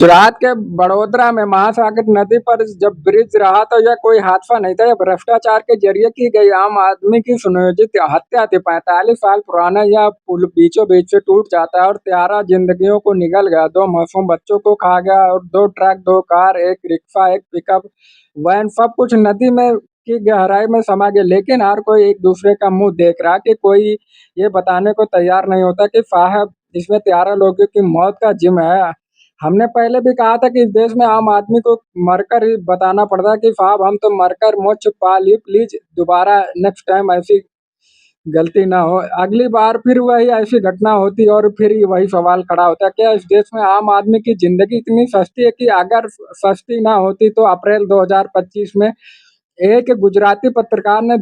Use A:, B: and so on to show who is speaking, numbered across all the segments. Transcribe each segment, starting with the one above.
A: गुजरात के बड़ोदरा में महासागर नदी पर जब ब्रिज रहा तो यह कोई हादसा नहीं था, यह भ्रष्टाचार के जरिए की गई आम आदमी की सुनियोजित हत्या थी। 45 साल पुराना यह पुल बीचों बीच से टूट जाता है और 13 जिंदगियों को निगल गया, 2 मासूम बच्चों को खा गया और 2 ट्रक, 2 कार, एक रिक्शा, एक पिकअप वैन, सब कुछ नदी में की गहराई में समा गया। लेकिन हर कोई एक दूसरे का मुंह देख रहा कि कोई ये बताने को तैयार नहीं होता कि साहब इसमें 13 लोगों की मौत का जिम्मा है। हमने पहले भी कहा था कि इस देश में आम आदमी को मरकर ही बताना पड़ता है कि साहब हम तो मरकर मोक्ष पा लिए, प्लीज दोबारा नेक्स्ट टाइम ऐसी गलती ना हो। अगली बार फिर वही ऐसी घटना होती और फिर वही सवाल खड़ा होता है, क्या इस देश में आम आदमी की जिंदगी इतनी सस्ती है कि अगर सस्ती ना होती तो अप्रैल 2025 में एक गुजराती पत्रकार ने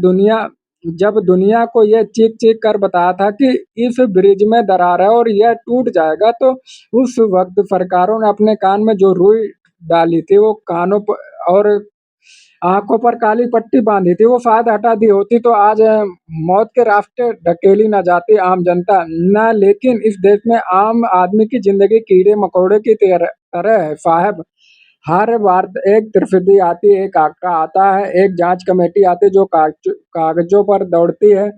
A: जब दुनिया को यह चीख चीख कर बताया था कि इस ब्रिज में दरार है और यह टूट जाएगा, तो उस वक्त सरकारों ने अपने कान में जो रुई डाली थी वो कानों पर और आंखों पर काली पट्टी बांधी थी वो शायद हटा दी होती तो आज मौत के रास्ते ढकेली ना जाती आम जनता न। लेकिन इस देश में आम आदमी की जिंदगी कीड़े मकोड़े की तरह है साहब। हर बार एक तरफदी आती है, एक आंकड़ा आता है, एक जांच कमेटी आती है जो कागजों पर दौड़ती है,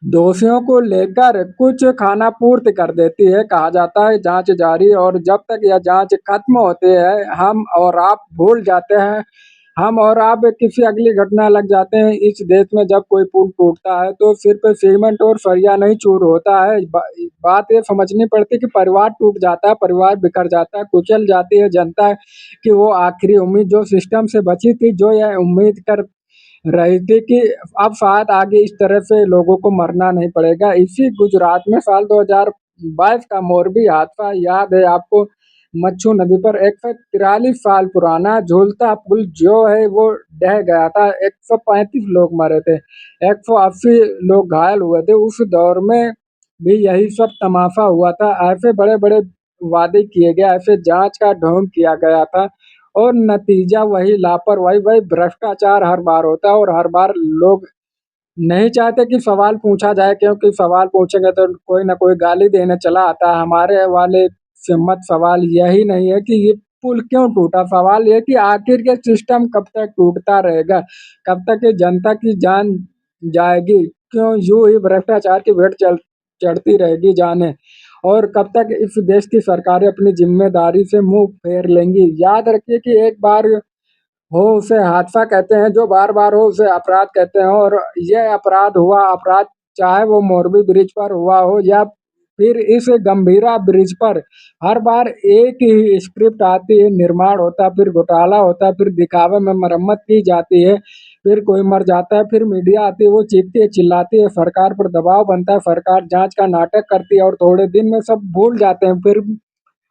A: दोषियों को लेकर कुछ खानापूर्ति कर देती है, कहा जाता है जांच जारी, और जब तक यह जांच खत्म होती है हम और आप भूल जाते हैं, हम और आप किसी अगली घटना लग जाते हैं। इस देश में जब कोई पुल टूटता है तो सिर्फ सीमेंट और सरिया नहीं चूर होता है, बात ये समझनी पड़ती है कि परिवार टूट जाता है, परिवार बिखर जाता है, कुचल जाती है जनता कि वो आखिरी उम्मीद जो सिस्टम से बची थी, जो यह उम्मीद कर रही थी कि अब शायद आगे इस तरह से लोगों को मरना नहीं पड़ेगा। इसी गुजरात में साल 2022 का मोरबी हादसा याद है आपको? मच्छू नदी पर 143 साल पुराना झूलता पुल जो है वो ढह गया था, 135 लोग मरे थे, 180 लोग घायल हुए थे। उस दौर में भी यही सब तमाशा हुआ था, ऐसे बड़े बड़े वादे किए गए, ऐसे जांच का ढोंग किया गया था और नतीजा वही लापरवाही, वही भ्रष्टाचार हर बार होता है। और हर बार लोग नहीं चाहते कि सवाल पूछा जाए, क्योंकि सवाल पूछेंगे तो कोई ना कोई गाली देने चला आता है। हमारे वाले सिम्मत सवाल यही नहीं है कि ये पुल क्यों टूटा, सवाल ये कि आखिर ये सिस्टम कब तक टूटता रहेगा, कब तक ये जनता की जान जाएगी, क्यों यूं ही भ्रष्टाचार की भेंट चढ़ती रहेगी जाने, और कब तक इस देश की सरकारें अपनी जिम्मेदारी से मुंह फेर लेंगी। याद रखिए कि एक बार हो उसे हादसा कहते हैं, जो बार बार हो उसे अपराध कहते हैं, और यह अपराध हुआ अपराध चाहे वो मोरबी ब्रिज पर हुआ हो या फिर इस गंभीरा ब्रिज पर। हर बार एक ही स्क्रिप्ट आती है, निर्माण होता है, फिर घोटाला होता है, फिर दिखावे में मरम्मत की जाती है, फिर कोई मर जाता है, फिर मीडिया आती है, वो चीखती है चिल्लाती है, सरकार पर दबाव बनता है, सरकार जांच का नाटक करती है और थोड़े दिन में सब भूल जाते हैं। फिर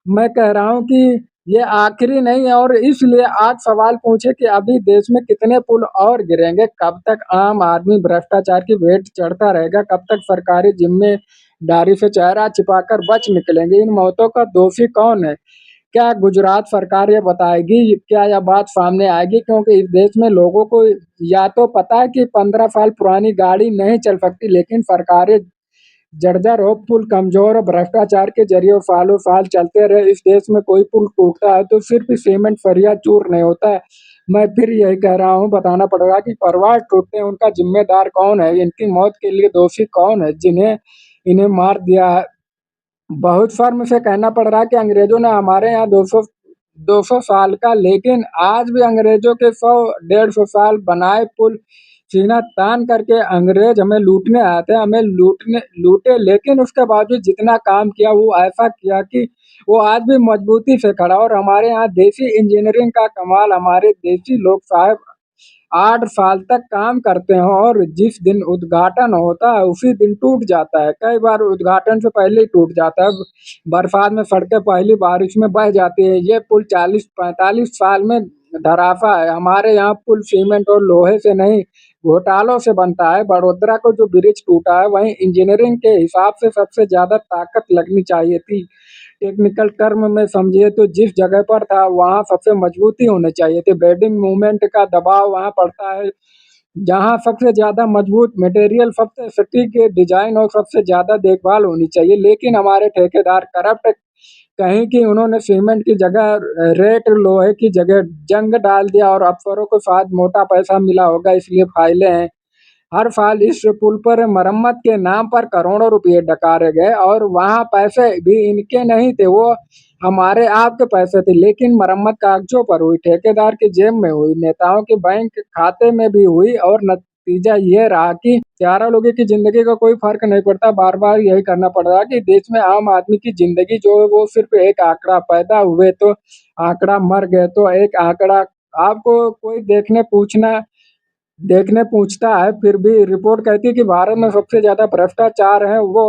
A: मैं कह रहा हूँ कि ये आखिरी नहीं है, और इसलिए आज सवाल पूछे कि अभी देश में कितने पुल और गिरेंगे, कब तक आम आदमी भ्रष्टाचार की भेंट चढ़ता रहेगा, कब तक सरकारी जिम्मेदारी से चेहरा छिपाकर बच निकलेंगे, इन मौतों का दोषी कौन है? क्या गुजरात सरकार ये बताएगी, क्या यह बात सामने आएगी? क्योंकि इस देश में लोगों को या तो पता है कि 15 साल पुरानी गाड़ी नहीं चल सकती, लेकिन सरकारें जर्जर हो, पुल कमजोर और भ्रष्टाचार के जरिए सालों साल चलते रहे। इस देश में कोई पुल टूटता है तो सिर्फ सीमेंट सरिया चूर नहीं होता है। मैं फिर यही कह रहा हूँ, बताना पड़ेगा कि परिवार टूटते हैं उनका जिम्मेदार कौन है, इनकी मौत के लिए दोषी कौन है, जिन्हें इन्हें मार दिया है। बहुत शर्म से कहना पड़ रहा है कि अंग्रेजों ने हमारे यहाँ 200 साल का, लेकिन आज भी अंग्रेजों के 100 150 साल बनाए पुल सीना तान करके अंग्रेज हमें लूटने आए थे, हमें लूटे, लेकिन उसके बावजूद जितना काम किया वो ऐसा किया कि वो आज भी मजबूती से खड़ा। और हमारे यहाँ देसी इंजीनियरिंग का कमाल, हमारे देसी लोग साहब 8 साल तक काम करते हैं और जिस दिन उद्घाटन होता है उसी दिन टूट जाता है, कई बार उद्घाटन से पहले ही टूट जाता है। बरसात में सड़कें पहली बारिश में बह जाती है। ये पुल 40-45 साल में धराशा है। हमारे यहाँ पुल सीमेंट और लोहे से नहीं, घोटालों से बनता है। बड़ोदरा को जो ब्रिज टूटा है वहीं इंजीनियरिंग के हिसाब से सबसे ज्यादा ताकत लगनी चाहिए थी। टेक्निकल टर्म में समझिए तो जिस जगह पर था वहाँ सबसे मजबूती होनी चाहिए थी, बेडिंग मूवमेंट का दबाव वहाँ पड़ता है जहाँ सबसे ज्यादा मजबूत मटेरियल, सबसे सटीक डिजाइन और सबसे ज्यादा देखभाल होनी चाहिए। लेकिन हमारे ठेकेदार करप्ट कहीं कि उन्होंने सीमेंट की जगह रेत लोहे की जगह जंग डाल दिया और अफसरों को शायद मोटा पैसा मिला होगा इसलिए फाइलें हैं। हर साल इस पुल पर मरम्मत के नाम पर करोड़ों रुपए डकारे गए और वहाँ पैसे भी इनके नहीं थे, वो हमारे आपके पैसे थे, लेकिन मरम्मत कागजों पर हुई, ठेकेदार की जेब में हुई, नेताओं के बैंक खाते में भी हुई और नतीजा ये रहा कि 11 लोगों की जिंदगी का कोई फर्क नहीं पड़ता। बार बार यही करना पड़ रहा है कि देश में आम आदमी की जिंदगी जो है वो सिर्फ एक आंकड़ा, पैदा हुए तो आंकड़ा, मर गए तो एक आंकड़ा। आपको कोई देखने पूछता है, फिर भी रिपोर्ट कहती है कि भारत में सबसे ज्यादा भ्रष्टाचार है वो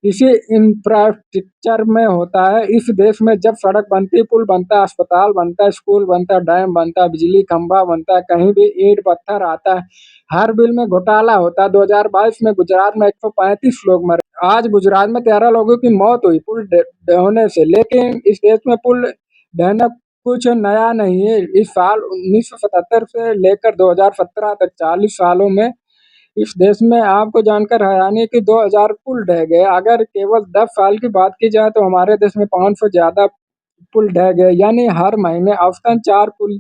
A: इसी इंफ्रास्ट्रक्चर में होता है। इस देश में जब सड़क बनती है, पुल बनता है, अस्पताल बनता है, स्कूल बनता है, डैम बनता है, बिजली खंभा बनता है, कहीं भी ईंट पत्थर आता है, हर बिल में घोटाला होता है। 2022 में गुजरात में 135 लोग मरे। आज गुजरात में 13 लोगों की मौत हुई पुल होने से। लेकिन इस देश में पुल ढहना कुछ नया नहीं है। इस साल 1977 से लेकर 2017 तक 40 सालों में इस देश में आपको जानकर हैरानी कि 2000 पुल ढह गए। अगर केवल 10 साल की बात की जाए तो हमारे देश में 500 ज्यादा पुल ढह गए, यानी हर महीने औसतन 4 पुल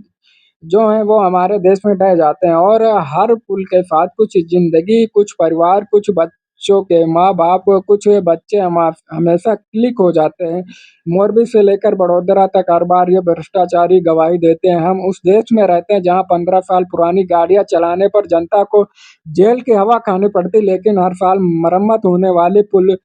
A: जो हैं वो हमारे देश में ढह जाते हैं। और हर पुल के साथ कुछ जिंदगी, कुछ परिवार, कुछ बच्चों के माँ बाप, कुछ बच्चे हमेशा क्लिक हो जाते हैं। मोरबी से लेकर बड़ोदरा तक हर बार ये भ्रष्टाचारी गवाही देते हैं। हम उस देश में रहते हैं जहाँ 15 साल पुरानी गाड़ियां चलाने पर जनता को जेल की हवा खानी पड़ती, लेकिन हर साल मरम्मत होने वाले पुल,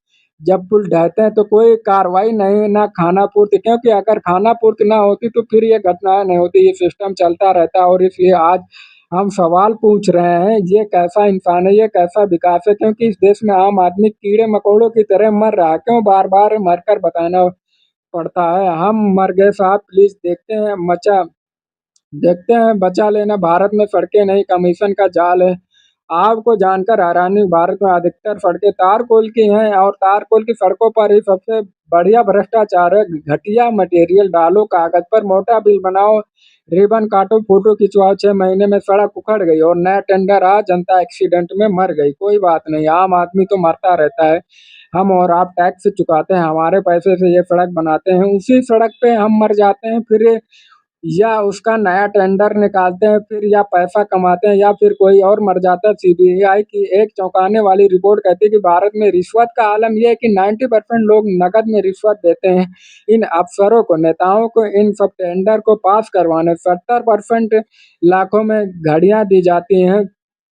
A: जब पुल ढहते हैं तो कोई कार्रवाई नहीं, ना खाना पूर्ति, क्योंकि अगर खाना पूर्ति ना होती तो फिर ये घटनाएं नहीं होती, ये सिस्टम चलता रहता। और इसलिए आज हम सवाल पूछ रहे हैं, ये कैसा इंसान है, ये कैसा विकास है, क्योंकि इस देश में आम आदमी कीड़े मकोड़ों की तरह मर रहा है। क्यों बार बार मरकर बताना पड़ता है? हम मर गए साहब, प्लीज देखते हैं बचा लेना। भारत में सड़कें नहीं, कमीशन का जाल है। आपको जानकर हैरानी, भारत में अधिकतर सड़कें तारकोल की हैं और तारकोल की सड़कों पर ही सबसे बढ़िया भ्रष्टाचार है। घटिया मटेरियल डालो, कागज पर मोटा बिल बनाओ, रिबन काटो, फोटो खिंचवाओ, 6 महीने में सड़क उखड़ गई और नया टेंडर आ, जनता एक्सीडेंट में मर गई। कोई बात नहीं, आम आदमी तो मरता रहता है। हम और आप टैक्स चुकाते हैं, हमारे पैसे से ये सड़क बनाते हैं, उसी सड़क पे हम मर जाते हैं, फिर या उसका नया टेंडर निकालते हैं, फिर या पैसा कमाते हैं, या फिर कोई और मर जाता है। सीबीआई की एक चौंकाने वाली रिपोर्ट कहती है कि भारत में रिश्वत का आलम यह है कि 90% लोग नकद में रिश्वत देते हैं इन अफसरों को, नेताओं को, इन सब टेंडर को पास करवाने। 70% लाखों में घड़ियां दी जाती हैं,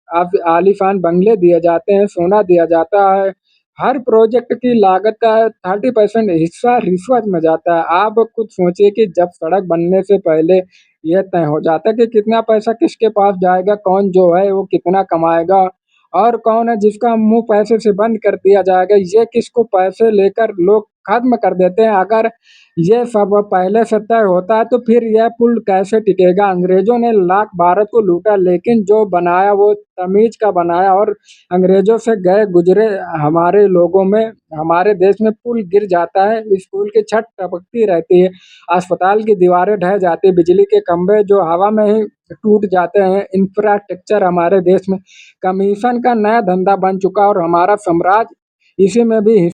A: अब आलीशान बंगले दिए जाते हैं, सोना दिया जाता है। हर प्रोजेक्ट की लागत का 30% हिस्सा रिश्वत में जाता है। आप खुद सोचिए कि जब सड़क बनने से पहले यह तय हो जाता है कि कितना पैसा किसके पास जाएगा, कौन जो है वो कितना कमाएगा, और कौन है जिसका मुंह पैसे से बंद कर दिया जाएगा, ये किसको पैसे लेकर लोग खत्म कर देते हैं। अगर ये सब पहले से तय होता है तो फिर यह पुल कैसे टिकेगा? अंग्रेजों ने लाख भारत को लूटा, लेकिन जो बनाया वो तमीज का बनाया, और अंग्रेजों से गए गुजरे हमारे लोगों में, हमारे देश में पुल गिर जाता है, स्कूल की छत टपकती रहती है, अस्पताल की दीवारें ढह जाती है, बिजली के खंभे जो हवा में ही टूट जाते हैं। इंफ्रास्ट्रक्चर हमारे देश में कमीशन का नया धंधा बन चुका और हमारा साम्राज्य इसी में भी